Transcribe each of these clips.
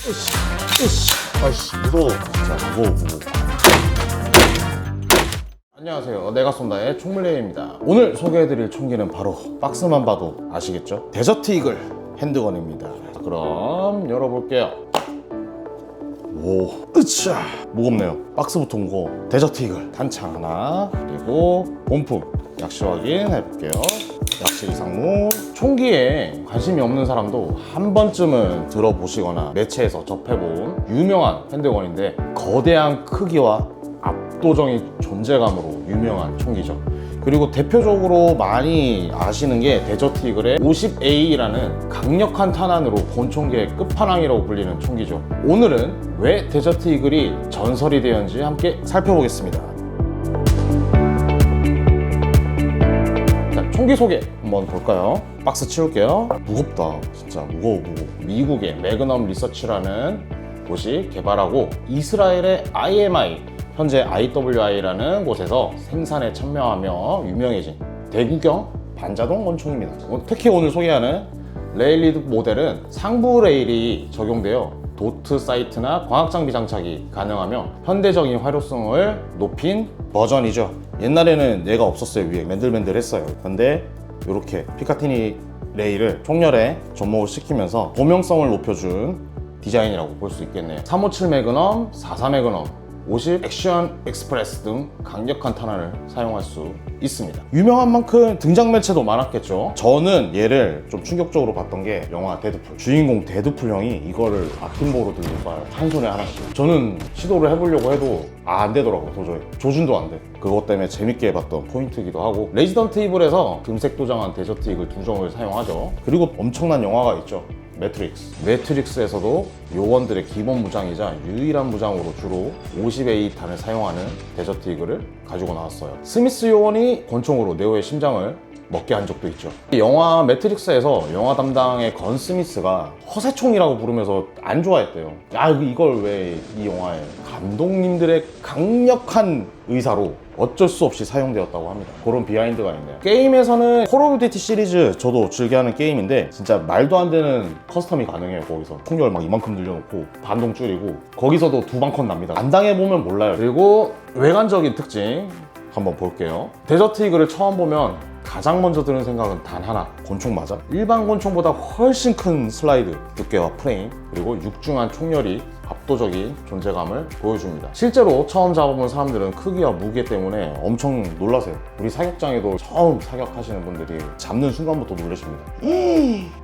아이씨 무서워. 진짜 무거워. 안녕하세요, 내가 쏜다의 총물레입니다. 오늘 소개해드릴 총기는 바로 박스만 봐도 아시겠죠? 데저트 이글 핸드건입니다. 그럼 열어볼게요. 오, 으쌰, 무겁네요. 박스부터 무거워. 데저트 이글 단창 하나, 그리고 본품 약시 확인해볼게요. 약시 이상무. 총기에 관심이 없는 사람도 한 번쯤은 들어보시거나 매체에서 접해본 유명한 핸드건인데, 거대한 크기와 압도적인 존재감으로 유명한 총기죠. 그리고 대표적으로 많이 아시는 게 데저트 이글의 50A라는 강력한 탄환으로 권총기의 끝판왕이라고 불리는 총기죠. 오늘은 왜 데저트 이글이 전설이 되었는지 함께 살펴보겠습니다. 자, 총기 소개 한번 볼까요? 박스 치울게요. 무겁다. 진짜 무거워. 미국의 매그넘 리서치라는 곳이 개발하고 이스라엘의 IMI, 현재 IWI라는 곳에서 생산에 참여하며 유명해진 대구경 반자동 권총입니다. 특히 오늘 소개하는 레일리드 모델은 상부 레일이 적용되어 도트 사이트나 광학장비 장착이 가능하며 현대적인 활용성을 높인 버전이죠. 옛날에는 얘가 없었어요. 위에 맨들맨들했어요. 근데 이렇게 피카티니 레일을 총열에 접목을 시키면서 범용성을 높여준 디자인이라고 볼 수 있겠네요. 357 매그넘, 44 매그넘, 50 액션 익스프레스 등 강력한 탄환을 사용할 수 있습니다. 유명한 만큼 등장 매체도 많았겠죠. 저는 얘를 좀 충격적으로 봤던 게 영화 데드풀. 주인공 데드풀 형이 이거를 아킨보로 들고 가요. 한 손에 하나씩. 저는 시도를 해보려고 해도 안 되더라고. 도저히 조준도 안 돼. 그것 때문에 재밌게 봤던 포인트이기도 하고, 레지던트 이블에서 금색 도장한 데저트 이글 2종을 사용하죠. 그리고 엄청난 영화가 있죠. 매트릭스에서도 요원들의 기본 무장이자 유일한 무장으로 주로 50A 탄을 사용하는 데저트 이글을 가지고 나왔어요. 스미스 요원이 권총으로 네오의 심장을 먹게 한 적도 있죠. 영화 매트릭스에서 영화 담당의 건 스미스가 허세총이라고 부르면서 안 좋아했대요. 이걸 왜 이 영화에 감독님들의 강력한 의사로 어쩔 수 없이 사용되었다고 합니다. 그런 비하인드가 있네요. 게임에서는 콜 오브 듀티 시리즈 저도 즐겨하는 게임인데, 진짜 말도 안 되는 커스텀이 가능해요. 거기서 총열 막 이만큼 늘려놓고 반동 줄이고, 거기서도 2방 컷 납니다. 안 당해보면 몰라요. 그리고 외관적인 특징 한번 볼게요. 데저트 이글을 처음 보면 가장 먼저 드는 생각은 단 하나, 권총 맞아? 일반 권총보다 훨씬 큰 슬라이드 두께와 프레임, 그리고 육중한 총열이 압도적인 존재감을 보여줍니다. 실제로 처음 잡아본 사람들은 크기와 무게 때문에 엄청 놀라세요. 우리 사격장에도 처음 사격하시는 분들이 잡는 순간부터 놀라십니다.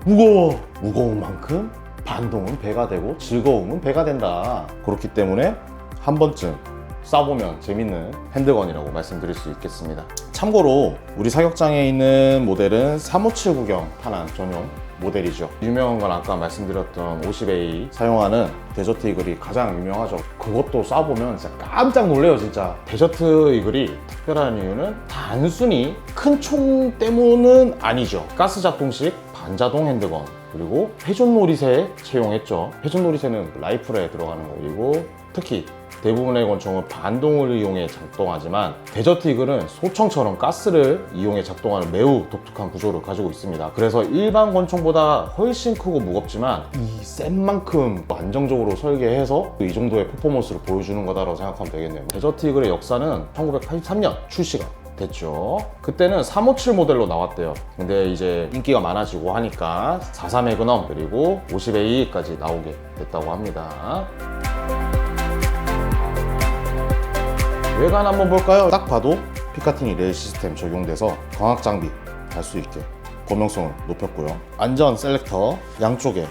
무거워! 무거운 만큼 반동은 배가 되고 즐거움은 배가 된다. 그렇기 때문에 한 번쯤 쏴보면 재밌는 핸드건이라고 말씀드릴 수 있겠습니다. 참고로 우리 사격장에 있는 모델은 357 구경 탄환 전용 모델이죠. 유명한 건 아까 말씀드렸던 50A 사용하는 데저트 이글이 가장 유명하죠. 그것도 쏴보면 진짜 깜짝 놀래요. 진짜 데저트 이글이 특별한 이유는 단순히 큰 총 때문은 아니죠. 가스 작동식 반자동 핸드건, 그리고 회전 노리쇠에 채용했죠. 회전 노리쇠는 라이플에 들어가는 거고, 특히 대부분의 권총은 반동을 이용해 작동하지만 데저트 이글은 소총처럼 가스를 이용해 작동하는 매우 독특한 구조를 가지고 있습니다. 그래서 일반 권총보다 훨씬 크고 무겁지만 이 센 만큼 안정적으로 설계해서 이 정도의 퍼포먼스를 보여주는 거다라고 생각하면 되겠네요. 데저트 이글의 역사는 1983년 출시가 됐죠. 그때는 357 모델로 나왔대요. 근데 이제 인기가 많아지고 하니까 44 매그넘 그리고 50A까지 나오게 됐다고 합니다. 외관 한번 볼까요? 딱 봐도 피카티니 레일 시스템 적용돼서 광학 장비 달 수 있게 범용성을 높였고요. 안전 셀렉터 양쪽에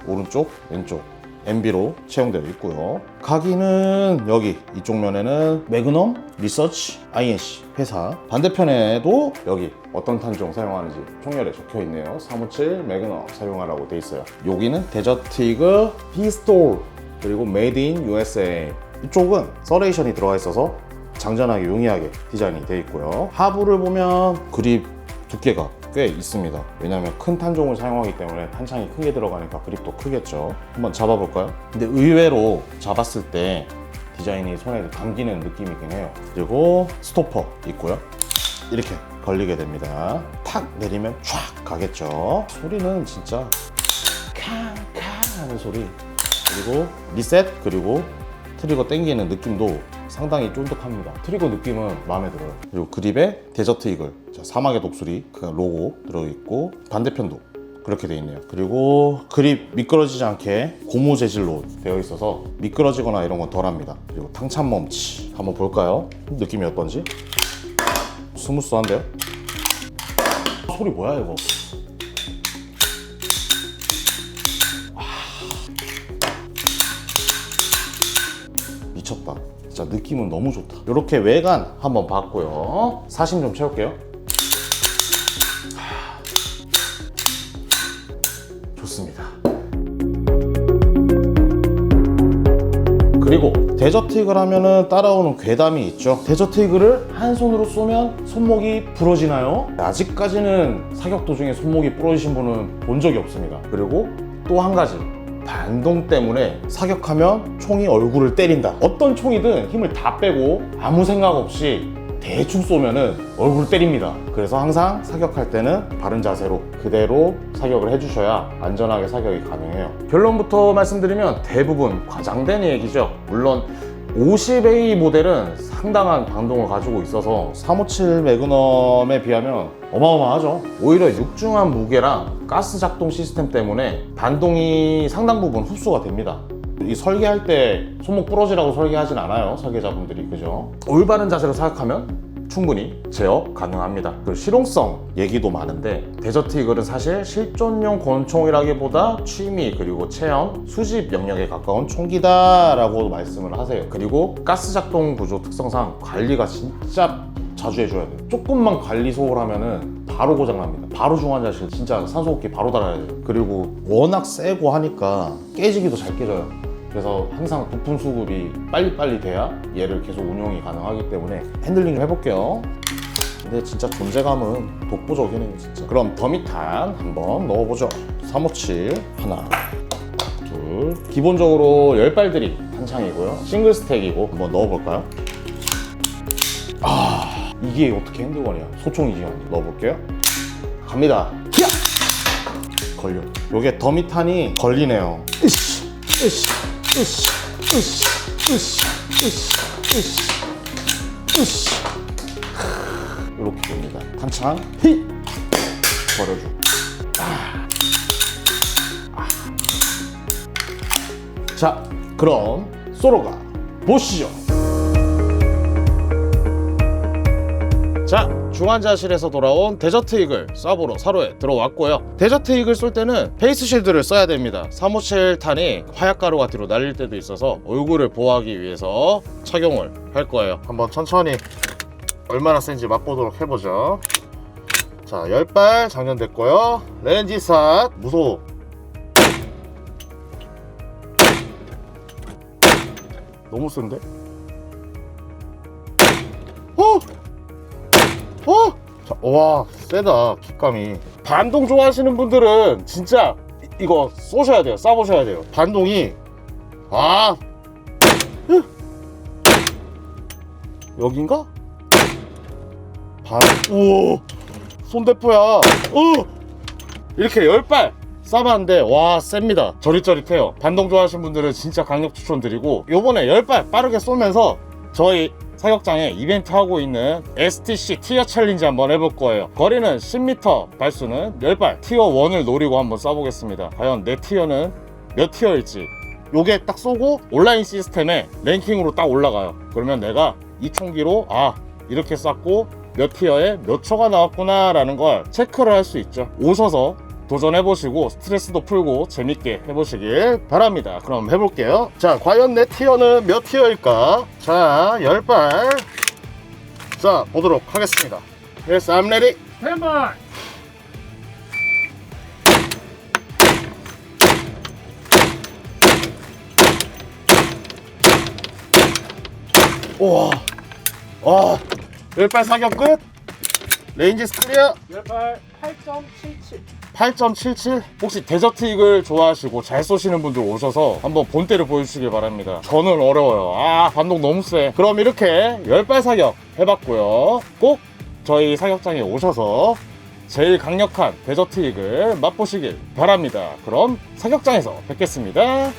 오른쪽, 왼쪽 MB로 채용되어 있고요. 각인은 여기 이쪽 면에는 매그넘 리서치 INC 회사, 반대편에도 여기 어떤 탄종 사용하는지 총열에 적혀 있네요. 357 매그넘 사용하라고 돼 있어요. 여기는 데저트 이글 피스톨, 그리고 메이드 인 USA. 이쪽은 서레이션이 들어가 있어서 장전하기 용이하게 디자인이 되어 있고요. 하부를 보면 그립 두께가 꽤 있습니다. 왜냐하면 큰 탄종을 사용하기 때문에 탄창이 크게 들어가니까 그립도 크겠죠. 한번 잡아볼까요? 근데 의외로 잡았을 때 디자인이 손에 감기는 느낌이긴 해요. 그리고 스토퍼 있고요. 이렇게 걸리게 됩니다. 탁 내리면 촥 가겠죠. 소리는 진짜 캉캉 하는 소리 그리고 리셋, 그리고 트리거 당기는 느낌도 상당히 쫀득합니다. 트리거 느낌은 마음에 들어요. 그리고 그립에 데저트 이글, 자, 사막의 독수리 그 로고 들어있고 반대편도 그렇게 되어 있네요. 그리고 그립 미끄러지지 않게 고무 재질로 되어 있어서 미끄러지거나 이런 건 덜합니다. 그리고 탕찬 멈치 한번 볼까요? 느낌이 어떤지? 스무스한데요? 소리 뭐야 이거? 미쳤다. 진짜 느낌은 너무 좋다. 이렇게 외관 한번 봤고요. 사심 좀 채울게요. 좋습니다. 그리고 데저트 이글 하면은 따라오는 괴담이 있죠. 데저트 이글을 한 손으로 쏘면 손목이 부러지나요? 아직까지는 사격 도중에 손목이 부러지신 분은 본 적이 없습니다. 그리고 또 한 가지, 반동 때문에 사격하면 총이 얼굴을 때린다. 어떤 총이든 힘을 다 빼고 아무 생각 없이 대충 쏘면은 얼굴을 때립니다. 그래서 항상 사격할 때는 바른 자세로 그대로 사격을 해주셔야 안전하게 사격이 가능해요. 결론부터 말씀드리면 대부분 과장된 얘기죠. 물론 50A 모델은 상당한 반동을 가지고 있어서 357 매그넘에 비하면 어마어마하죠. 오히려 육중한 무게랑 가스 작동 시스템 때문에 반동이 상당 부분 흡수가 됩니다. 이 설계할 때 손목 부러지라고 설계하진 않아요, 설계자분들이. 그죠? 올바른 자세로 사격하면 충분히 제어 가능합니다. 그 실용성 얘기도 많은데 데저트 이글은 사실 실존용 권총이라기보다 취미 그리고 체험, 수집 영역에 가까운 총기다 라고 말씀을 하세요. 그리고 가스 작동 구조 특성상 관리가 진짜 자주 해줘야 돼요. 조금만 관리 소홀하면은 바로 고장납니다. 바로 중환자실 진짜 산소호흡기 바로 달아야 돼요. 그리고 워낙 세고 하니까 깨지기도 잘 깨져요. 그래서 항상 부품 수급이 빨리빨리 돼야 얘를 계속 운용이 가능하기 때문에 핸들링 좀 해볼게요. 근데 진짜 존재감은 독보적이네요 진짜. 그럼 더미탄 한번 넣어보죠. 357 하나 둘. 기본적으로 10발들이 탄창이고요. 싱글 스택이고 한번 넣어볼까요? 이게 어떻게 핸드건이야. 소총이지만 넣어볼게요. 갑니다. 히야! 걸려. 요게 더미탄이 걸리네요. 으쌰! 으쌰! 으쌰! 으쌰! 으쌰! 으쌰! 으쌰! 이렇게 됩니다. 탄창 히! 버려줘. 자, 그럼 쏘러 가 보시죠. 자, 중환자실에서 돌아온 데저트 이글 쏴보러 사로에 들어왔고요. 데저트 이글 쏠 때는 페이스 실드를 써야 됩니다. 357 탄이 화약가루가 뒤로 날릴 때도 있어서 얼굴을 보호하기 위해서 착용을 할 거예요. 한번 천천히 얼마나 센지 맛보도록 해보죠. 자, 10발 장전됐고요. 렌지샷 무서워. 너무 센데? 자, 와, 세다. 킥감이. 반동 좋아하시는 분들은 진짜 이거 쏘셔야 돼요. 쏴보셔야 돼요. 반동이 여긴가? 우와, 손대포야. 이렇게 10발 쏴봤는데 와, 셉니다. 저릿저릿해요. 반동 좋아하시는 분들은 진짜 강력 추천드리고, 요번에 10발 빠르게 쏘면서 저희 사격장에 이벤트 하고 있는 STC 티어 챌린지 한번 해볼 거예요. 거리는 10m, 발수는 10발. 티어 1을 노리고 한번 쏴보겠습니다. 과연 내 티어는 몇 티어일지. 요게 딱 쏘고 온라인 시스템에 랭킹으로 딱 올라가요. 그러면 내가 이 총기로 이렇게 쐈고 몇 티어에 몇 초가 나왔구나 라는 걸 체크를 할 수 있죠. 오셔서 도전해보시고 스트레스도 풀고 재밌게 해보시길 바랍니다. 그럼 해볼게요. 자, 과연 내 티어는 몇 티어일까? 자, 10발 자, 보도록 하겠습니다. Yes, I'm ready. 10발. 우와, 10발 사격 끝. 레인지 클리어. 10발 8.77. 8.77? 혹시 데저트 이글 좋아하시고 잘 쏘시는 분들 오셔서 한번 본때를 보여주시길 바랍니다. 저는 어려워요. 반동 너무 세. 그럼 이렇게 10발 사격 해봤고요. 꼭 저희 사격장에 오셔서 제일 강력한 데저트 이글 맛보시길 바랍니다. 그럼 사격장에서 뵙겠습니다.